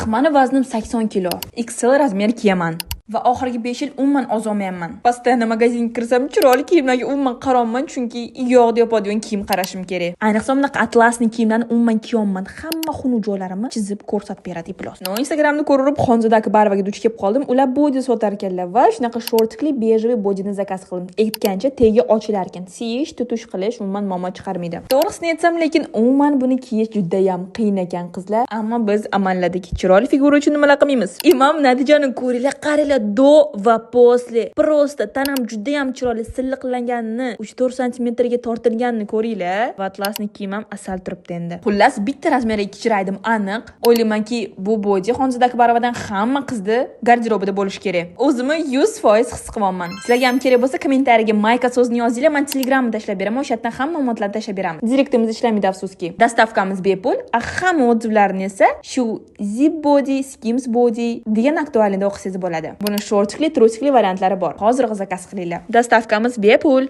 Mani vaznim 80 kilo. XL razmer kiyaman. Va oxirgi 5 yil umuman ozolmayapman. Постоянно magazinga kirsam, chiroyli kiyimlarga umuman qaronman, chunki yog'da yopadigan kiyim qarashim kerak. Ayniqsa bunaqa atlasni kiyimlarni umuman kiyolman. Hamma xunuk joylarimni chizib ko'rsatib beradi plus. Instagramda ko'rib Xonzodagi barvaga duch kelib qoldim. Ular bodi sotar ekanlar va shunaqa shortikli bejli bodini zakaz qildim. Aytgancha tegi ochilar ekan. Siyish, tutush qilish umuman muammo chiqarmaydi. To'g'risini aytsam, lekin umuman buni kiyish juda ham qiyin ekan qizlar. Ammo biz amalladik. Chiroyli figura uchun nima qilmaymiz? Imom Nadijani ko'ringlar, qaranglar, do va posle. Prosta tanam juda ham chiroyli silliqlanganini, 3-4 cm ga tortilganini ko'ringlar. Va atlasni kiyim ham asal turibdi endi. Xullas, bitta razmerga kechiraydim aniq. O'ylaymanki, bu bodi Xonzodagi barvadan hamma qizni garderobida bo'lishi kerak. O'zimni 100% his qilyapman. Sizlarga ham kerak bo'lsa, kommentariyaga mayka so'zini yozinglar, men Telegramda tashlab beraman. O'sha yerdan hamma ma'lumotlarni tashlab beraman. Direktimiz ishlamaydi afsuski. Dastavkamiz bepul. Hamma otuvlarni esa shu zip body, skims body degan aktualida o'qisangiz bo'ladi. Buni shortikli, trusikli variantlari bor. Hozir zakaz qilinglar. Dastavkamiz bepul.